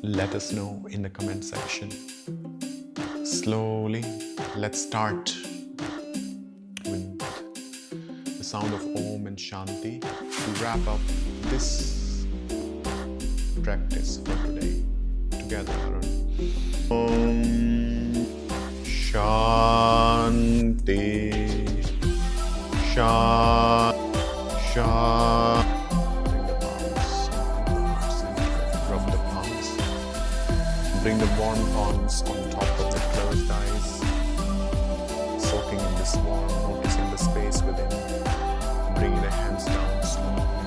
Let us know in the comment section. Slowly, let's start with the sound of Om and Shanti to wrap up this practice for today together. Om Shanti Shanti. Bring the warm palms on top of the closed eyes, soaking in this warm, noticing the space within. Bringing the hands down slowly.